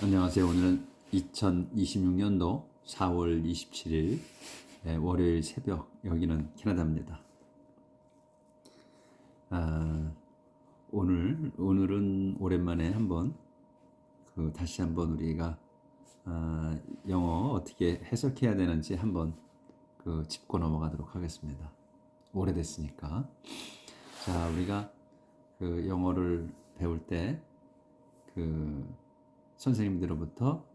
안녕하세요. 오늘은 2026년도 4월 27일 월요일 새벽, 여기는 캐나다입니다. 오늘은 오랜만에 다시 한번 우리가 영어 어떻게 해석해야 되는지 한번 짚고 넘어가도록 하겠습니다. 오래됐으니까. 자, 우리가 영어를 배울 때 선생님들로부터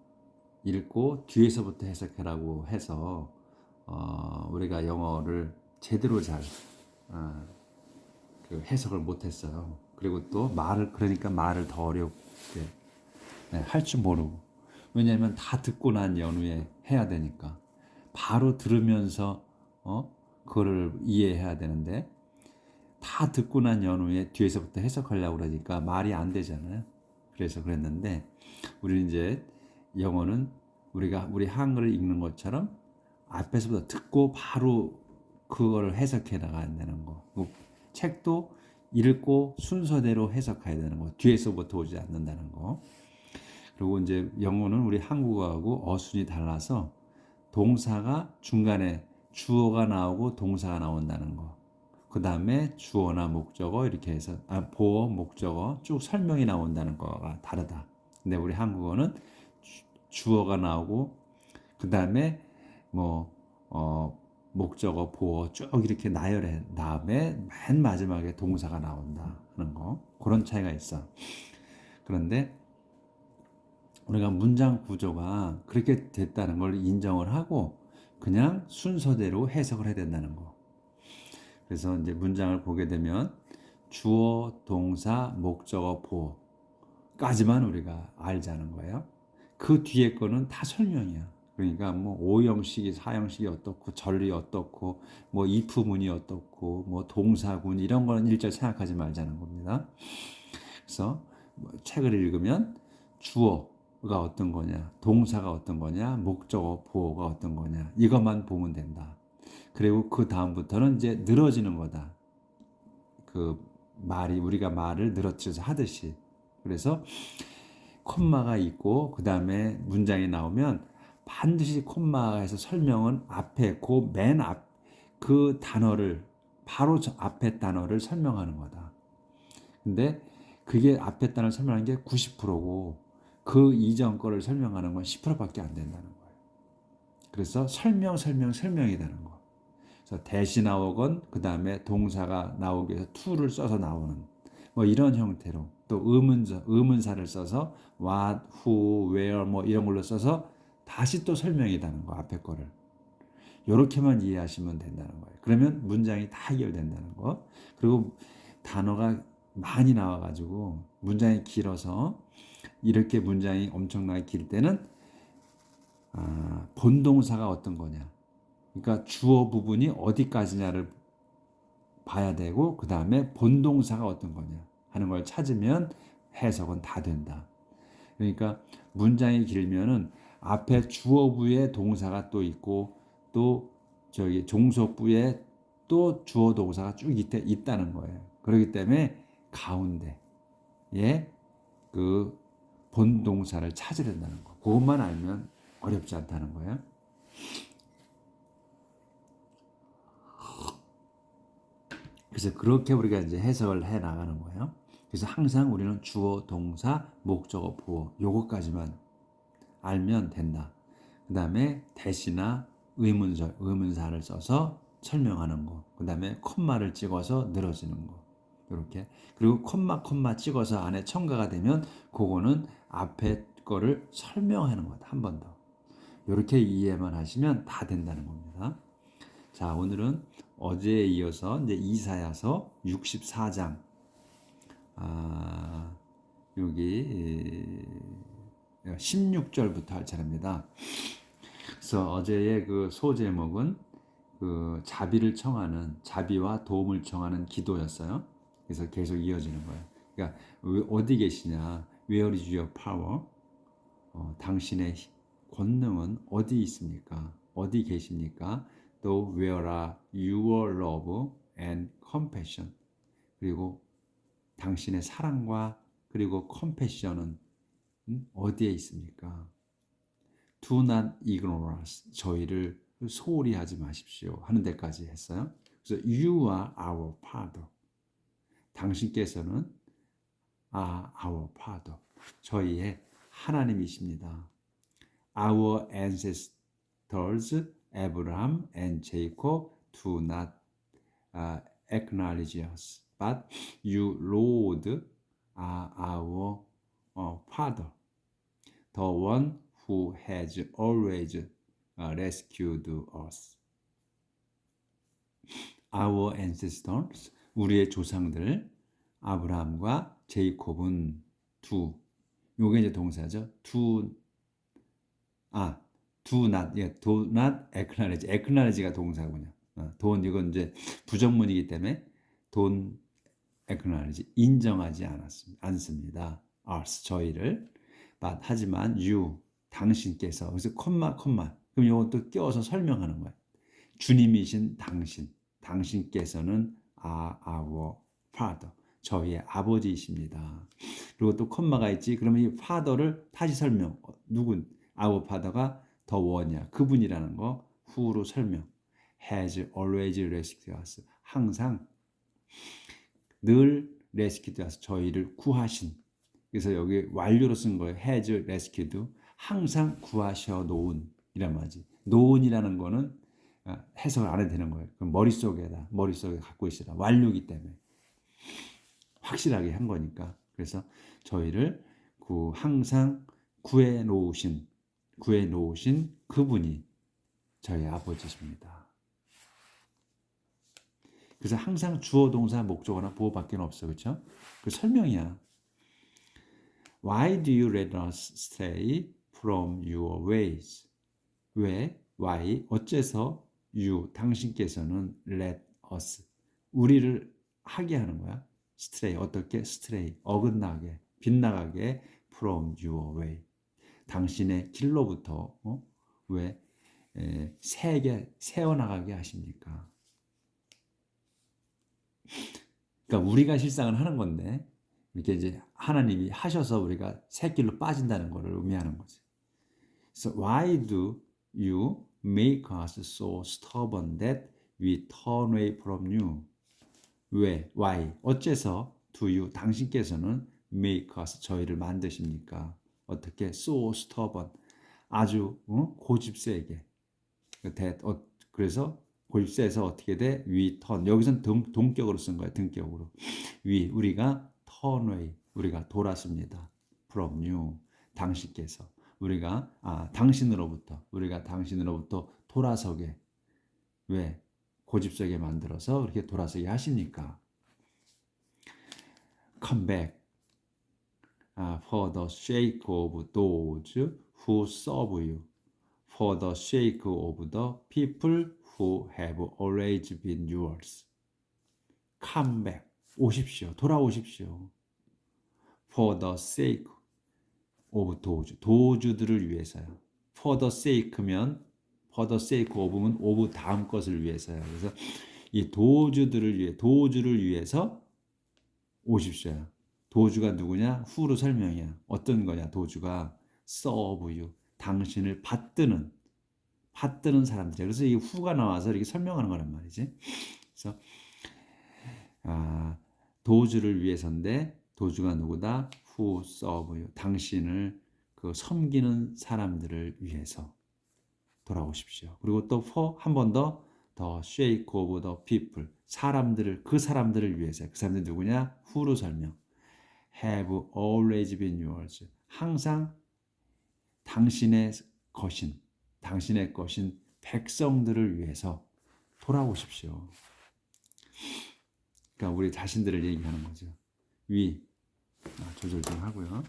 읽고 뒤에서부터 해석하라고 해서 우리가 영어를 제대로 잘 어, 해석을 못했어요. 그리고 또 그러니까 말을 더 어렵게 할 줄 모르고. 왜냐하면 다 듣고 난 연후에 해야 되니까. 바로 들으면서 그거를 이해해야 되는데, 다 듣고 난 연후에 뒤에서부터 해석하려고 그러니까 말이 안 되잖아요. 그래서 그랬는데, 우리는 이제 영어는 우리 한글을 읽는 것처럼 앞에서부터 듣고 바로 그거를 해석해 나가야 되는 거. 책도 읽고 순서대로 해석해야 되는 거. 뒤에서부터 오지 않는다는 거. 그리고 이제 영어는 우리 한국어하고 어순이 달라서 동사가 중간에 주어가 나오고 동사가 나온다는 거. 그 다음에 주어나 목적어 이렇게 해서 보어, 목적어 쭉 설명이 나온다는 거가 다르다. 근데 우리 한국어는 주어가 나오고 그 다음에 뭐 목적어, 보어 쭉 이렇게 나열해 다음에 맨 마지막에 동사가 나온다 하는 거. 그런 차이가 있어. 그런데 우리가 문장 구조가 그렇게 됐다는 걸 인정을 하고 그냥 순서대로 해석을 해야 된다는 거. 그래서 이제 문장을 보게 되면 주어, 동사, 목적어, 보어까지만 우리가 알자는 거예요. 그 뒤에 거는 다 설명이야. 그러니까 뭐 오형식이 사형식이 어떻고 전리 어떻고 뭐 if문이 어떻고 뭐 동사군 이런 거는 일절 생각하지 말자는 겁니다. 그래서 책을 읽으면 주어가 어떤 거냐, 동사가 어떤 거냐, 목적어, 보어가 어떤 거냐 이것만 보면 된다. 그리고 그 다음부터는 이제 늘어지는 거다. 우리가 말을 늘어뜨려서 하듯이. 그래서 콤마가 있고 그 다음에 문장이 나오면 반드시 콤마에서 설명은 앞에 맨 앞 그 단어를 바로 저 앞에 단어를 설명하는 거다. 근데 그게 앞에 단어를 설명하는 게 90%고 그 이전 거를 설명하는 건 10%밖에 안 된다는 거예요. 그래서 설명이라는 거. 그래서 대시 나오건 그 다음에 동사가 나오기 위해서 to를 써서 나오는 뭐 이런 형태로 또 의문사를 써서 what, who, where 뭐 이런 걸로 써서 다시 또 설명이라는 거 앞에 거를 이렇게만 이해하시면 된다는 거예요. 그러면 문장이 다 해결된다는 거. 그리고 단어가 많이 나와가지고 문장이 길어서 이렇게 문장이 엄청나게 길 때는 본동사가 어떤 거냐. 그러니까 주어 부분이 어디까지냐를 봐야 되고 그 다음에 본동사가 어떤 거냐 하는 걸 찾으면 해석은 다 된다. 그러니까 문장이 길면은 앞에 주어부에 동사가 또 있고 또 저기 종속부에 또 주어 동사가 쭉 있다는 거예요. 그렇기 때문에 가운데에 그 본동사를 찾아야 된다는 거. 그것만 알면 어렵지 않다는 거예요. 그래서 그렇게 우리가 이제 해석을 해 나가는 거예요. 그래서 항상 우리는 주어, 동사, 목적어, 보어 요것까지만 알면 된다. 그 다음에 대시나 의문사를 써서 설명하는 거. 그 다음에 콤마를 찍어서 늘어지는 거. 이렇게. 그리고 콤마 찍어서 안에 첨가가 되면 그거는 앞에 거를 설명하는 거다. 한 번 더. 이렇게 이해만 하시면 다 된다는 겁니다. 자, 오늘은 어제에 이어서 이제 이사야서 64장 여기 16절부터 할 차례입니다. 그래서 어제의 그 소제목은 그 자비와 도움을 청하는 기도였어요. 그래서 계속 이어지는 거예요. 그러니까 어디 계시냐? Where is your power? 당신의 권능은 어디 있습니까? 어디 계십니까? 또 Where are your love and compassion? 그리고 당신의 사랑과 그리고 컴패션은 어디에 있습니까? Do not ignore us. 저희를 소홀히 하지 마십시오. 하는 데까지 했어요. 그래서 you are our father. 당신께서는 our father. 저희의 하나님이십니다. Our ancestors, Abraham and Jacob, do not acknowledge us. But you, Lord, are our Father, the one who has always rescued us. Our ancestors, 우리의 조상들, 아브라함과 제이콥은 do, 요게 이제 동사죠. do not, do not acknowledge. acknowledge가 동사군요. don't 이건 이제 부정문이기 때문에 don't acknowledge, 인정하지 않습니다. us, 저희를. but, 하지만 you, 당신께서. 그래서 콤마. 그럼 이건 또 껴서 설명하는 거예요. 주님이신 당신께서는 our father, 저희의 아버지이십니다. 그리고 또 콤마가 있지. 그러면 이 father를 다시 설명. 누군? our father가 the one이야. 그분이라는 거 who로 설명. has always rescued us. 항상 늘 rescued us. 저희를 구하신. 그래서 여기 완료로 쓴 거예요. has rescued. 항상 구하셔 놓은 이란 말이지. 놓은이라는 거는 해석을 안 해도 되는 거예요. 그럼 머릿속에 갖고 있으라. 완료이기 때문에 확실하게 한 거니까. 그래서 저희를 항상 구해 놓으신 그분이 저희 아버지십니다. 그래서 항상 주어 동사 목적어나 보어밖에 없어. 그렇죠? 그 설명이야. Why do you let us stray from your ways? 왜? Why? 어째서 you, 당신께서는 let us, 우리를 하게 하는 거야. stray, 어떻게? stray, 어긋나게, 빗나가게 from your way. 당신의 길로부터 왜 새어나가게 하십니까? 그러니까 우리가 실상은 하는 건데 이렇게 이제 하나님이 하셔서 우리가 새 길로 빠진다는 것을 의미하는 거지. So why do you make us so stubborn that we turn away from you? 왜? Why? 어째서 do you, 당신께서는 make us, 저희를 만드십니까? 어떻게? So stubborn, 아주 고집세게. 그래서 고집세에서 어떻게 돼? we turn, 여기서는 동격으로 쓴 거예요. 등격으로. 우리가 turn away, 우리가 돌았습니다. from you, 당신께서. 우리가 우리가 당신으로부터 돌아서게. 왜? 고집세게 만들어서 그렇게 돌아서게 하십니까? Come back for the sake of those who serve you, for the sake of the people who have always been yours. Come back, 오십시오. 돌아오십시오. For the sake of those, 도주들을 위해서요. For the sake면 for the sake of면 of 다음 것을 위해서요. 그래서 이 도주를 위해서 오십시오. 도주가 누구냐? who로 설명이야. 어떤 거냐? 도주가 serve you, 당신을 받드는 사람들이야. 그래서 이 who가 나와서 이렇게 설명하는 거란 말이지. 그래서 도주를 위해서인데 도주가 누구다? who serve you, 당신을 섬기는 사람들을 위해서 돌아오십시오. 그리고 또 for 한 번 더 the sake of the people, 그 사람들을 위해서. 그 사람들이 누구냐? who로 설명. have always been yours, 항상 당신의 것인 백성들을 위해서 돌아오십시오. 그러니까 우리 자신들을 얘기하는 거죠. 조절 좀 하고요.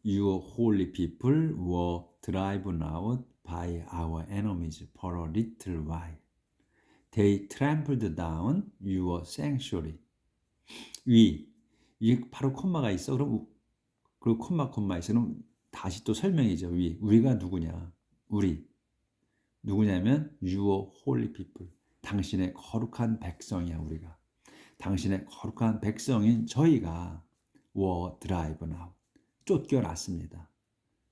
your holy people were driven out by our enemies for a little while. They trampled down your sanctuary. 이게 바로 콤마가 있어. 그리고 콤마 있어. 그럼 다시 또 설명이죠. 우리가 누구냐? 우리 누구냐면 your holy people. 당신의 거룩한 백성이야 우리가. 당신의 거룩한 백성인 저희가 were driven out. 쫓겨났습니다.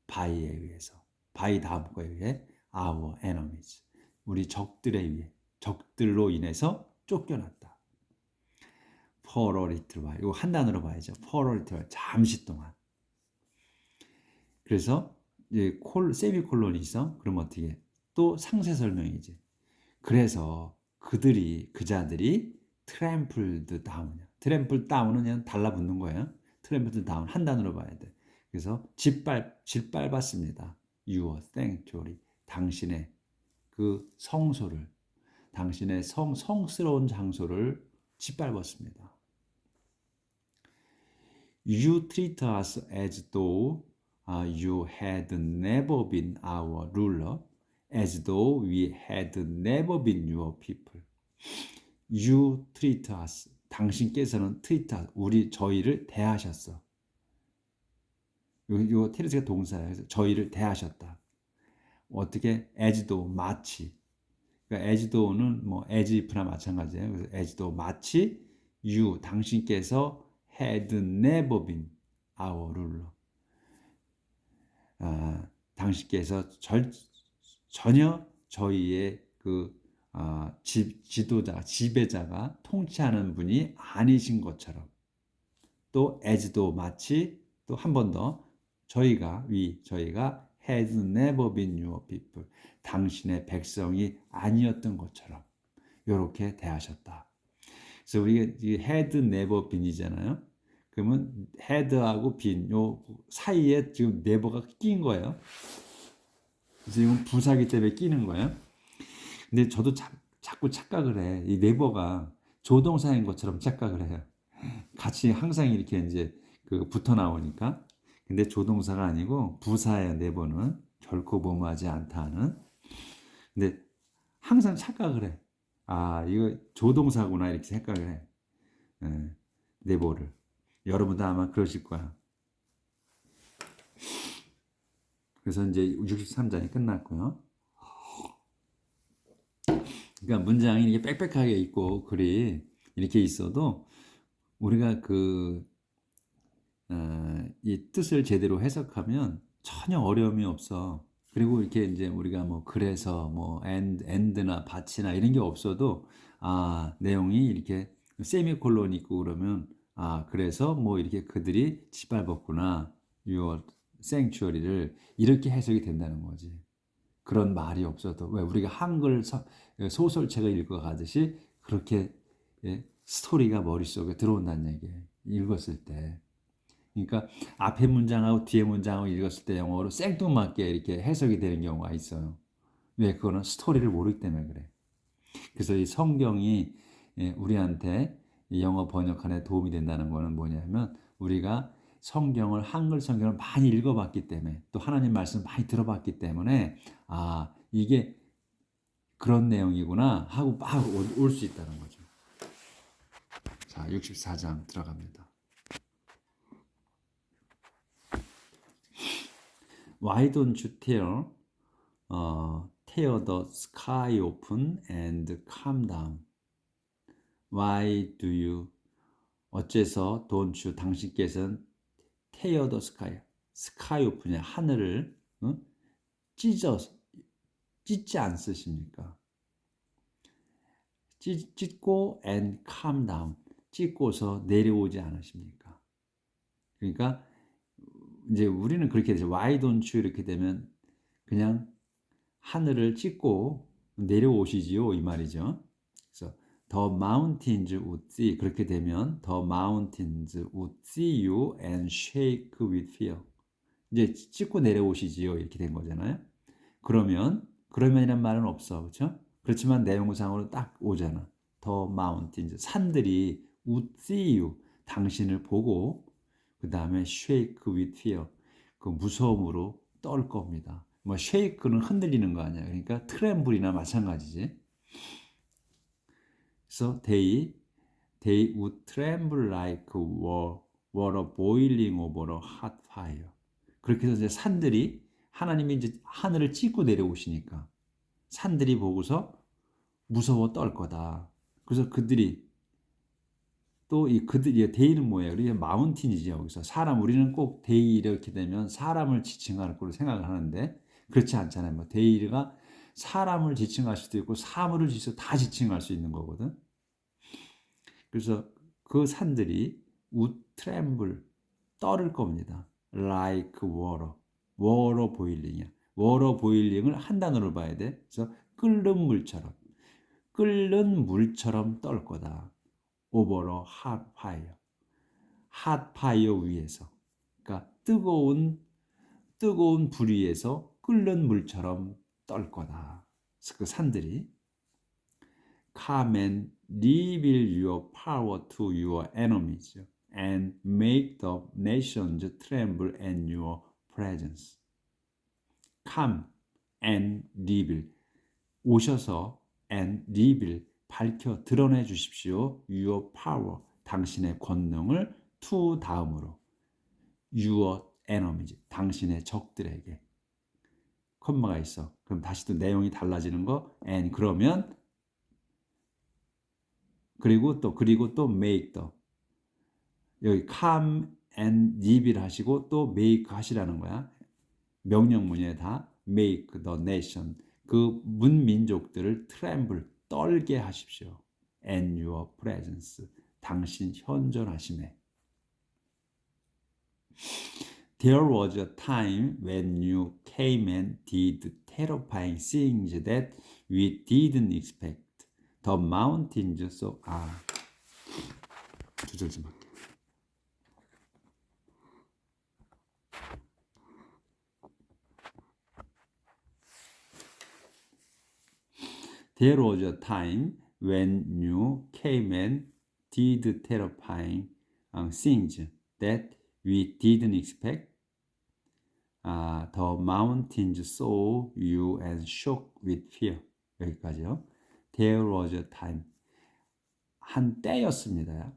by에 의해서. by 다음거에 의해 our enemies. 우리 적들에 의해. 적들로 인해서 쫓겨났다. for a little while. 이거 한 단어로 봐야죠. for a little while. 잠시 동안. 그래서 이제 세미콜론이 있어. 그럼 어떻게? 또 상세 설명이지. 그래서 그자들이 트램플드 다운이야. 트램플 다운은 그냥 달라붙는 거예요. 트램플드 다운 한 단어로 봐야 돼. 그래서 짓밟았습니다. Your sanctuary. 당신의 그 성소를, 당신의 성스러운 장소를 짓밟았습니다. You treat us as though you had never been our ruler, as though we had never been your people. You treat us. 당신께서는 treat us. 저희를 대하셨어. 요 테레스가 동사예요. 그래서 저희를 대하셨다. 어떻게? as though, 마치. 그러니까 as though는 뭐 as if나 마찬가지예요. 그래서 as though, 마치 you, 당신께서 had never been our ruler. 당신께서 전혀 저희의 그 지도자, 지배자가 통치하는 분이 아니신 것처럼, 또 as though, 마치, 또 한 번 더 저희가 had never been your people, 당신의 백성이 아니었던 것처럼 이렇게 대하셨다. 그래서 우리가 had never been이잖아요. 그러면 had하고 been 요 사이에 지금 never가 끼인 거예요. 그래서 이건 부사기 때문에 끼는 거예요. 근데 저도 자꾸 착각을 해. 이 never가 조동사인 것처럼 착각을 해요. 같이 항상 이렇게 이제 그 붙어 나오니까. 근데 조동사가 아니고 부사예요. never는 결코 뭐뭐하지 않다는. 근데 항상 착각을 해. 이거 조동사구나 이렇게 생각을 해. never를. 여러분도 아마 그러실 거야. 그래서 이제 63장이 끝났고요. 그러니까 문장이 이렇게 빽빽하게 있고 글이 이렇게 있어도 우리가 이 뜻을 제대로 해석하면 전혀 어려움이 없어. 그리고 이렇게 이제 우리가 뭐 그래서 뭐 and나 but나 이런 게 없어도 내용이 이렇게 세미콜론 있고 그러면 그래서 뭐 이렇게 그들이 짓밟았구나. your sanctuary를 이렇게 해석이 된다는 거지. 그런 말이 없어도 왜 우리가 한글 소설책을 읽어가듯이 그렇게 스토리가 머릿속에 들어온다는 얘기예요. 읽었을 때. 그러니까 앞에 문장하고 뒤에 문장하고 읽었을 때 영어로 생뚱맞게 이렇게 해석이 되는 경우가 있어요. 왜? 그거는 스토리를 모르기 때문에 그래. 그래서 이 성경이 우리한테 영어 번역하는 데 도움이 된다는 거는 뭐냐면 우리가 한글 성경을 많이 읽어봤기 때문에 또 하나님 말씀 많이 들어봤기 때문에 이게 그런 내용이구나 하고 막 올 수 있다는 거죠. 자, 64장 들어갑니다. Why don't you tear the sky open and calm down? Why do you 어째서 don't you 당신께서는 tear the sky open이야 하늘을 찢지 않으십니까? 찢고 and calm down 찢고서 내려오지 않으십니까? 그러니까 이제 우리는 그렇게 되죠. Why don't you 이렇게 되면 그냥 하늘을 찢고 내려오시지요 이 말이죠. 그래서 The mountains would see 그렇게 되면 The mountains would see you and shake with fear. 이제 찢고 내려오시지요 이렇게 된 거잖아요. 그러면이란 말은 없어, 그렇죠? 그렇지만 내용상으로 딱 오잖아. The mountains 산들이 would see you 당신을 보고 그 다음에 shake with fear 그 무서움으로 떨 겁니다. 뭐 shake는 흔들리는 거 아니야. 그러니까 트렘블이나 마찬가지지. 그래서 they would tremble like water boiling over a hot fire. 그렇게 해서 이제 산들이 하나님이 이제 하늘을 찢고 내려오시니까 산들이 보고서 무서워 떨 거다. 그래서 그들이 또 이 그들이 데이는 뭐예요? 우리 마운틴이지 여기서 사람 우리는 꼭 데이 이렇게 되면 사람을 지칭할 거로 생각을 하는데 그렇지 않잖아요. 뭐 데이가 사람을 지칭할 수도 있고 사물을 다 지칭할 수 있는 거거든. 그래서 그 산들이 would tremble 떨을 겁니다. like water, water boiling이야. water boiling을 한 단어로 봐야 돼. 그래서 끓는 물처럼 떨 거다. over a hot fire, hot fire 위에서, 그러니까 뜨거운 불 위에서 끓는 물처럼 떨 거다. 그 산들이 come and reveal your power to your enemies and make the nations tremble at your presence. come and reveal 오셔서 and reveal 밝혀 드러내 주십시오. your power 당신의 권능을 to 다음으로 your enemies 당신의 적들에게 컴마가 있어. 그럼 다시 또 내용이 달라지는 거 and 그러면 그리고 또 make the 여기 come and reveal 하시고 또 make 하시라는 거야. 명령문에 다 make the nation 그 문민족들을 tremble 떨게 하십시오. and your presence 당신 현존하심에 There was a time when you came and did terrifying things that we didn't expect. The mountains so 조절 좀 할게. There was a time when you came and did terrifying things that we didn't expect. The mountains saw you and shook with fear. 여기까지요. There was a time. 한 때였습니다.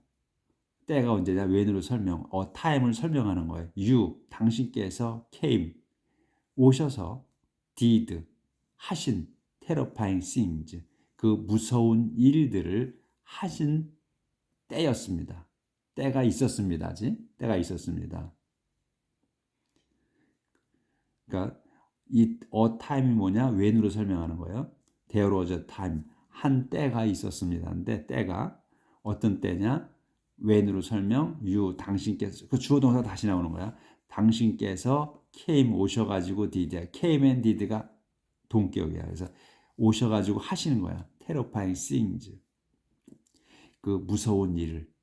때가 언제냐? when으로 설명. time을 설명하는 거예요. You, 당신께서 came, 오셔서 did, 하신 terrifying things, 그 무서운 일들을 하신 때였습니다. 때가 있었습니다지. 때가 있었습니다. 그러니까 이 time이 뭐냐? when으로 설명하는 거예요. There was a time. 한 때가 있었습니다. 근데 때가 어떤 때냐? when으로 설명. you 당신께서 그 주어 동사 다시 나오는 거야. 당신께서 came 오셔가지고 did. came and did가 동격이야. 그래서 오셔가지고 하시는 거야. terrifying things. 그 무서운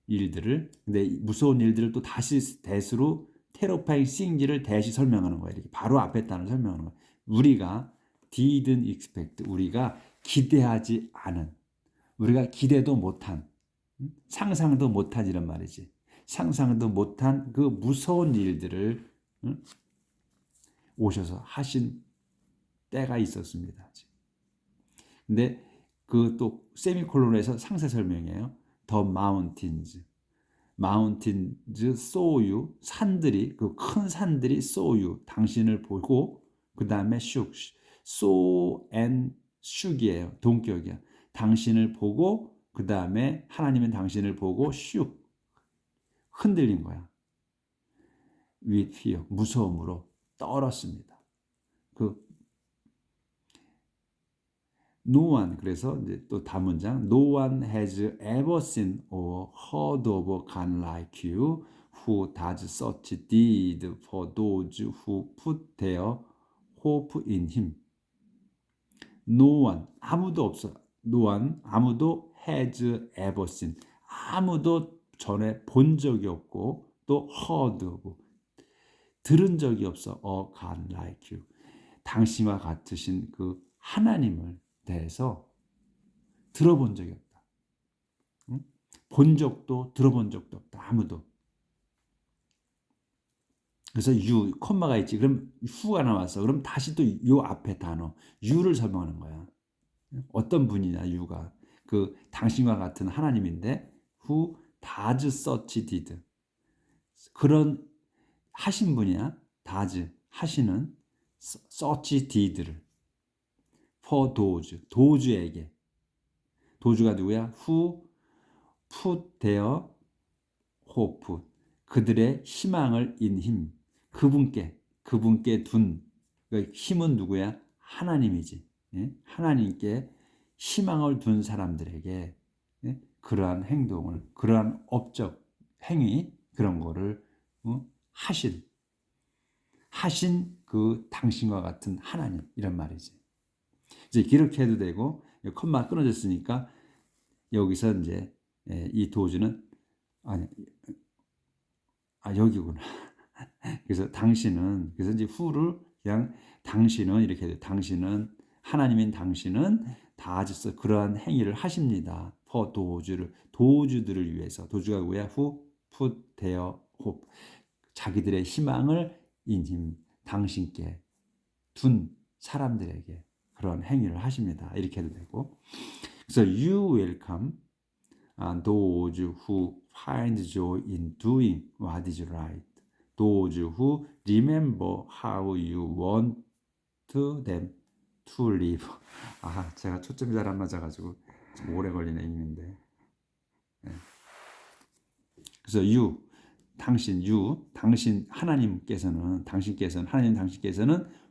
일들을. 근데 무서운 일들을 또 다시 대수로 terrifying things를 대시 설명하는 거야. 이렇게 바로 앞에 단어를 설명하는 거야. 우리가 didn't expect. 우리가 기대하지 않은. 우리가 기대도 못한. 상상도 못한 이런 말이지. 상상도 못한 그 무서운 일들을 오셔서 하신 때가 있었습니다. 근데 그 또 세미콜론에서 상세 설명이에요. The mountains saw you 산들이 그 큰 산들이 saw you 당신을 보고 그 다음에 shook saw and shook이에요. 동격이야. 당신을 보고 그 다음에 하나님은 당신을 보고 shook 흔들린 거야. with fear 무서움으로 떨었습니다. 그 No one 그래서 이제 또 다음 문장 No one has ever seen or heard of a God like you who does such deed for those who put their hope in him. No one 아무도 없어. No one 아무도 has ever seen 아무도 전에 본 적이 없고 또 heard of 들은 적이 없어. A God like you 당신과 같으신 그 하나님을 대해서 들어본 적이 없다. 응? 본 적도 들어본 적도 없다. 아무도. 그래서 you, 콤마가 있지. 그럼 who가 나왔어. 그럼 다시 또 요 앞에 단어 you를 설명하는 거야. 어떤 분이냐 you가. 그 당신과 같은 하나님인데 who does such deed. 그런 하신 분이야. does 하시는 such deed를 for those, 도주에게. 도주가 누구야? who put their hope, 그들의 희망을 in him, 그분께 둔. 그 힘은 누구야? 하나님이지. 예? 하나님께 희망을 둔 사람들에게 예? 그러한 행동을, 그러한 업적, 행위, 그런 거를 하신 그 당신과 같은 하나님, 이런 말이지. 이제 이렇게 해도 되고, 컴마 끊어졌으니까 여기서 이제 이 도주는 아니, 여기구나. 그래서 당신은, 그래서 이제 후를 그냥 당신은 이렇게 돼요. 당신은, 하나님인 당신은 다하셔서 그러한 행위를 하십니다. for 도주들을 위해서. 도주가 뭐야? who put their hope, 자기들의 희망을 in 당신께 둔 사람들에게 그런 행위를 하십니다. 이렇게 해도 되고. 그래서 you welcome those who find joy in doing what is right. Those who remember how you want them to live. 제가 초점이 잘 안 맞아가지고 좀 오래 걸리는 의미인데. 네. 그래서 당신 하나님께서는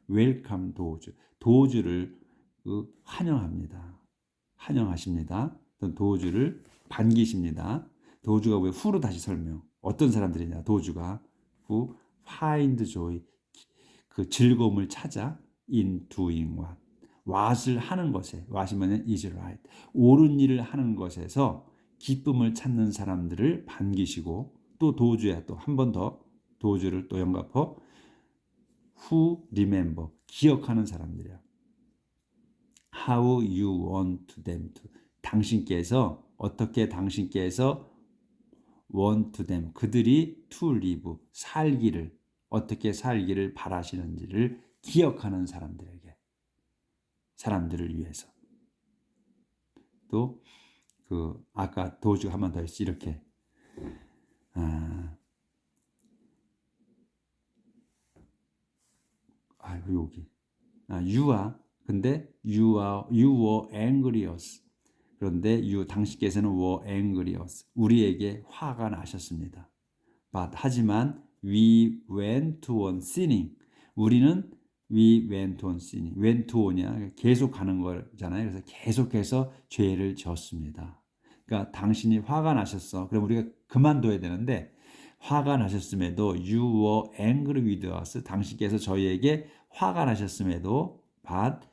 welcome 도주를 환영하십니다. 도주를 반기십니다. 도주가 왜 후로 다시 설명? 어떤 사람들이냐? 도주가 who find joy, 그 즐거움을 찾아 in doing what을 하는 것에, what이 뭐냐면 is right, 옳은 일을 하는 것에서 기쁨을 찾는 사람들을 반기시고, 또 도주야, 또 한 번 더 도주를 또 연갑해 who remember, 기억하는 사람들이야. how you want them to, 당신께서 want them, 그들이 to live, 어떻게 살기를 바라시는지를 기억하는 사람들을 위해서. 또 아까 도주 한 번 더 했지. 이렇게 여기 근데 you were angrious, 그런데 당신께서는 were angrious, 우리에게 화가 나셨습니다. 하지만 we went on sinning, 우리는 we went on sinning, went on이야 계속 가는 거잖아요. 그래서 계속해서 죄를 지었습니다. 그러니까 당신이 화가 나셨어. 그럼 우리가 그만둬야 되는데, 화가 나셨음에도 you were angry with us, 당신께서 저희에게 화가 나셨음에도 but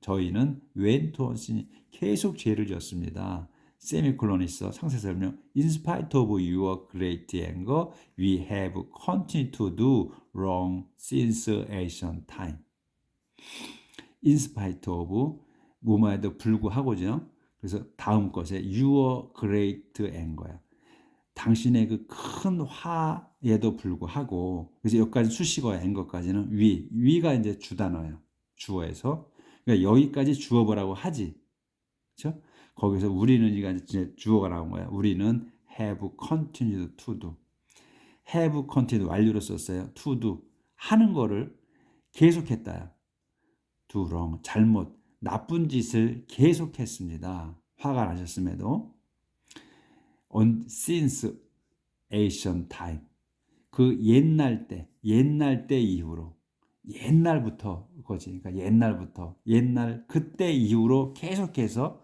저희는 went on sinning, 계속 죄를 지었습니다. 세미콜론 있어. 상세 설명. In spite of your great anger, we have continued to do wrong since ancient time. In spite of 뭐뭐에도 불구하고죠. 그래서 다음 것에 your great anger야. 당신의 그 큰 화에도 불구하고, 그래서 여기까지 수식어야. anger까지는 위가 이제 주단어야. 주어에서. 그러니까 여기까지 주어보라고 하지. 그렇죠? 거기서 우리는 이제 주어가 나온 거야. 우리는 have continued to do. have continued 완료로 썼어요. to do, 하는 거를 계속했다야. do wrong, 잘못, 나쁜 짓을 계속했습니다. 화가 나셨음에도. since ancient time, 그 옛날 때 이후로, 옛날부터 거지. 그러니까 그때 이후로 계속해서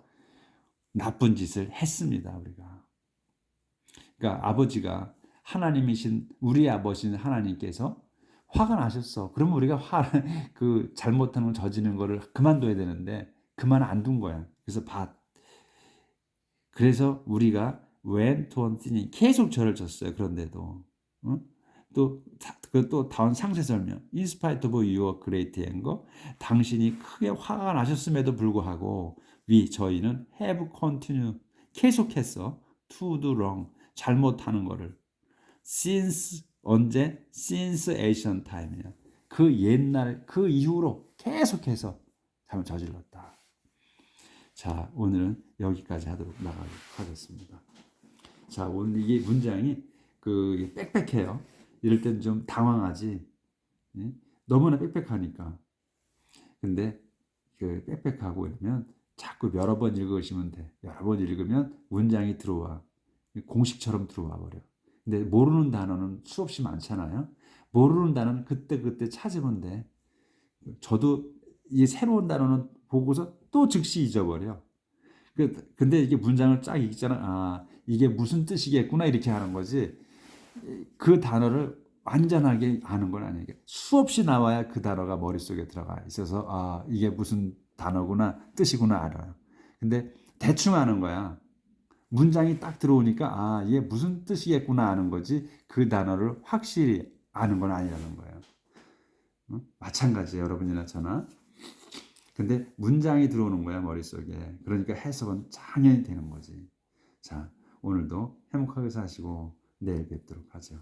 나쁜 짓을 했습니다. 우리가. 그러니까 아버지가, 하나님이신 우리 아버지는 하나님께서 화가 나셨어. 그러면 우리가 잘못하는 걸, 저지르는 거를 그만둬야 되는데 그만 안 둔 거야. 그래서 우리가 went on sinning, 계속 저를 졌어요. 그런데도 또 다음 상세 설명. In spite of your great anger, 당신이 크게 화가 나셨음에도 불구하고 저희는 have continued, 계속했어. to do wrong, 잘못하는 거를. since 언제? since ancient time이야. 그 이후로 계속해서 잘못 저질렀다. 자, 오늘은 여기까지 하도록 하겠습니다. 자, 오늘 이게 문장이 빽빽해요. 이럴 땐 좀 당황하지. 너무나 빽빽하니까. 근데 그 빽빽하고 이러면 자꾸 여러 번 읽으시면 돼. 여러 번 읽으면 문장이 들어와. 공식처럼 들어와 버려. 근데 모르는 단어는 수없이 많잖아요. 모르는 단어는 그때그때 찾으면 돼. 저도 이 새로운 단어는 보고서 또 즉시 잊어버려. 근데 이게 문장을 쫙 읽잖아. 아, 이게 무슨 뜻이겠구나 이렇게 하는 거지. 그 단어를 완전하게 아는 건 아니에요. 수없이 나와야 그 단어가 머릿속에 들어가 있어서 아, 이게 무슨 단어구나 뜻이구나 알아요. 근데 대충 아는 거야. 문장이 딱 들어오니까 아, 이게 무슨 뜻이겠구나 아는 거지. 그 단어를 확실히 아는 건 아니라는 거예요. 응? 마찬가지예요. 여러분이나 저나. 근데 문장이 들어오는 거야, 머릿속에. 그러니까 해석은 당연히 되는 거지. 자, 오늘도 행복하게 사시고 내일 뵙도록 하죠.